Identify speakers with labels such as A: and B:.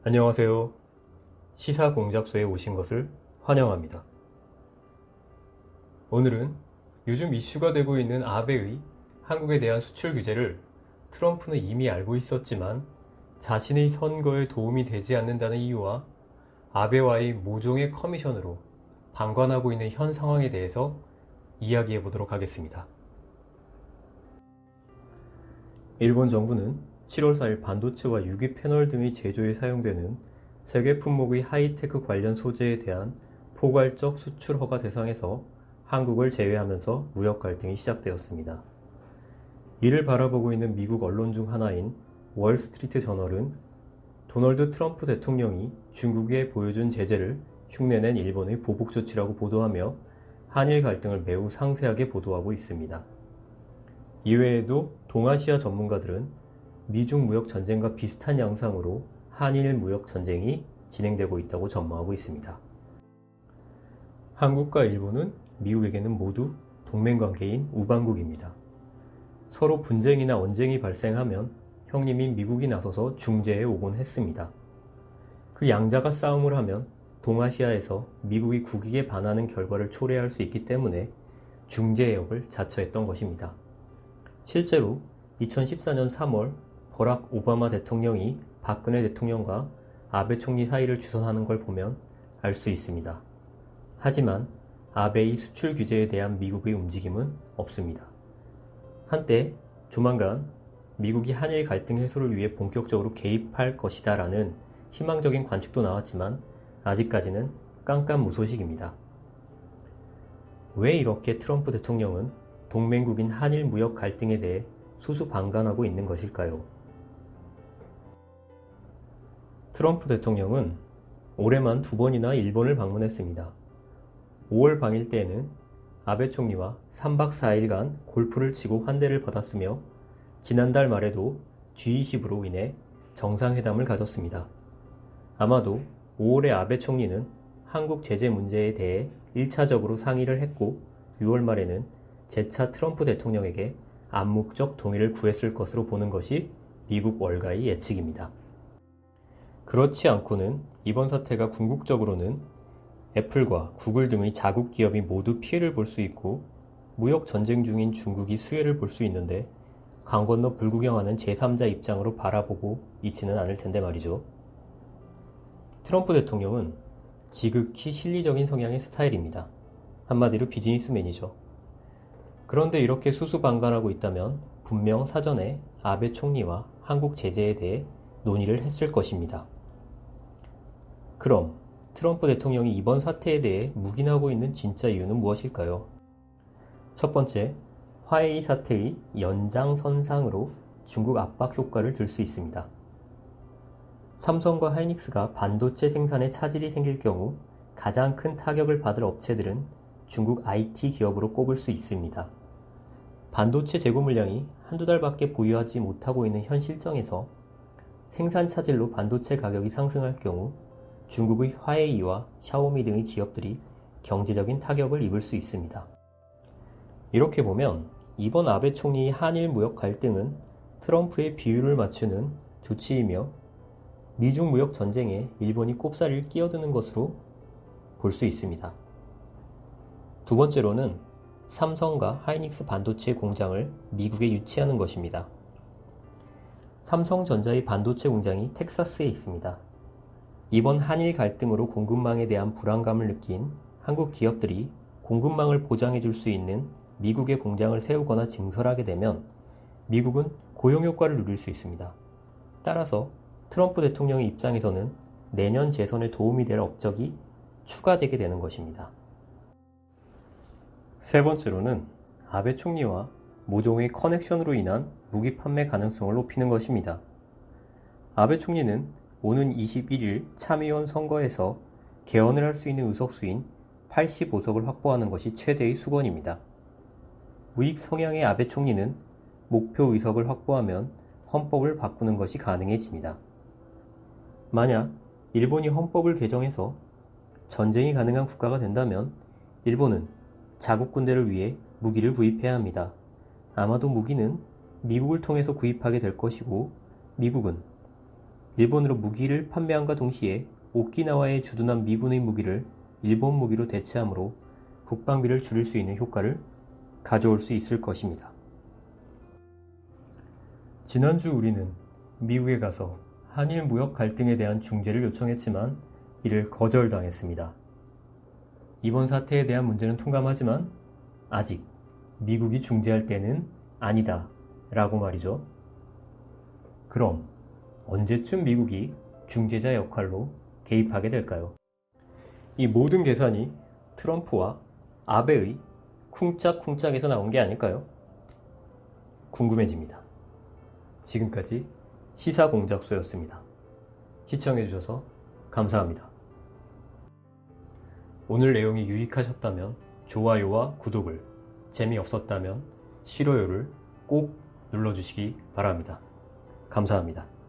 A: 안녕하세요. 시사공잡소에 오신 것을 환영합니다. 오늘은 요즘 이슈가 되고 있는 아베의 한국에 대한 수출 규제를 트럼프는 이미 알고 있었지만 자신의 선거에 도움이 되지 않는다는 이유와 아베와의 모종의 커미션으로 방관하고 있는 현 상황에 대해서 이야기해 보도록 하겠습니다. 일본 정부는 7월 4일 반도체와 유기 패널 등의 제조에 사용되는 세계 품목의 하이테크 관련 소재에 대한 포괄적 수출 허가 대상에서 한국을 제외하면서 무역 갈등이 시작되었습니다. 이를 바라보고 있는 미국 언론 중 하나인 월스트리트 저널은 도널드 트럼프 대통령이 중국에 보여준 제재를 흉내낸 일본의 보복 조치라고 보도하며 한일 갈등을 매우 상세하게 보도하고 있습니다. 이외에도 동아시아 전문가들은 미중 무역 전쟁과 비슷한 양상으로 한일 무역 전쟁이 진행되고 있다고 전망하고 있습니다. 한국과 일본은 미국에게는 모두 동맹관계인 우방국입니다. 서로 분쟁이나 언쟁이 발생하면 형님인 미국이 나서서 중재에 오곤 했습니다. 그 양자가 싸움을 하면 동아시아에서 미국이 국익에 반하는 결과를 초래할 수 있기 때문에 중재의 역을 자처했던 것입니다. 실제로 2014년 3월 버락 오바마 대통령이 박근혜 대통령과 아베 총리 사이를 주선하는 걸 보면 알 수 있습니다. 하지만 아베의 수출 규제에 대한 미국의 움직임은 없습니다. 한때 조만간 미국이 한일 갈등 해소를 위해 본격적으로 개입할 것이다 라는 희망적인 관측도 나왔지만 아직까지는 깜깜무소식입니다. 왜 이렇게 트럼프 대통령은 동맹국인 한일 무역 갈등에 대해 수수방관하고 있는 것일까요? 트럼프 대통령은 올해만 2번이나 일본을 방문했습니다. 5월 방일 때에는 아베 총리와 3박 4일간 골프를 치고 환대를 받았으며 지난달 말에도 G20으로 인해 정상회담을 가졌습니다. 아마도 5월에 아베 총리는 한국 제재 문제에 대해 1차적으로 상의를 했고 6월 말에는 재차 트럼프 대통령에게 암묵적 동의를 구했을 것으로 보는 것이 미국 월가의 예측입니다. 그렇지 않고는 이번 사태가 궁극적으로는 애플과 구글 등의 자국 기업이 모두 피해를 볼 수 있고 무역 전쟁 중인 중국이 수혜를 볼 수 있는데 강 건너 불구경하는 제3자 입장으로 바라보고 있지는 않을 텐데 말이죠. 트럼프 대통령은 지극히 실리적인 성향의 스타일입니다. 한마디로 비즈니스맨이죠. 그런데 이렇게 수수방관하고 있다면 분명 사전에 아베 총리와 한국 제재에 대해 논의를 했을 것입니다. 그럼 트럼프 대통령이 이번 사태에 대해 묵인하고 있는 진짜 이유는 무엇일까요? 첫 번째, 화웨이 사태의 연장선상으로 중국 압박 효과를 들 수 있습니다. 삼성과 하이닉스가 반도체 생산에 차질이 생길 경우 가장 큰 타격을 받을 업체들은 중국 IT 기업으로 꼽을 수 있습니다. 반도체 재고 물량이 한두 달밖에 보유하지 못하고 있는 현 실정에서 생산 차질로 반도체 가격이 상승할 경우 중국의 화웨이와 샤오미 등의 기업들이 경제적인 타격을 입을 수 있습니다. 이렇게 보면 이번 아베 총리의 한일 무역 갈등은 트럼프의 비율을 맞추는 조치이며 미중 무역 전쟁에 일본이 꼽사리를 끼어드는 것으로 볼 수 있습니다. 두 번째로는 삼성과 하이닉스 반도체 공장을 미국에 유치하는 것입니다. 삼성전자의 반도체 공장이 텍사스에 있습니다. 이번 한일 갈등으로 공급망에 대한 불안감을 느낀 한국 기업들이 공급망을 보장해 줄 수 있는 미국의 공장을 세우거나 증설하게 되면 미국은 고용 효과를 누릴 수 있습니다. 따라서 트럼프 대통령의 입장에서는 내년 재선에 도움이 될 업적이 추가되게 되는 것입니다. 세 번째로는 아베 총리와 모종의 커넥션으로 인한 무기 판매 가능성을 높이는 것입니다. 아베 총리는 오는 21일 참의원 선거에서 개헌을 할 수 있는 의석수인 85석을 확보하는 것이 최대의 수건입니다. 우익 성향의 아베 총리는 목표 의석을 확보하면 헌법을 바꾸는 것이 가능해집니다. 만약 일본이 헌법을 개정해서 전쟁이 가능한 국가가 된다면 일본은 자국 군대를 위해 무기를 구입해야 합니다. 아마도 무기는 미국을 통해서 구입하게 될 것이고 미국은 일본으로 무기를 판매함과 동시에 오키나와에 주둔한 미군의 무기를 일본 무기로 대체함으로 국방비를 줄일 수 있는 효과를 가져올 수 있을 것입니다. 지난주 우리는 미국에 가서 한일 무역 갈등에 대한 중재를 요청했지만 이를 거절당했습니다. 이번 사태에 대한 문제는 통감하지만 아직 미국이 중재할 때는 아니다 라고 말이죠. 그럼 언제쯤 미국이 중재자 역할로 개입하게 될까요? 이 모든 계산이 트럼프와 아베의 쿵짝쿵짝에서 나온 게 아닐까요? 궁금해집니다. 지금까지 시사공작소였습니다. 시청해주셔서 감사합니다. 오늘 내용이 유익하셨다면 좋아요와 구독을, 재미없었다면 싫어요를 꼭 눌러주시기 바랍니다. 감사합니다.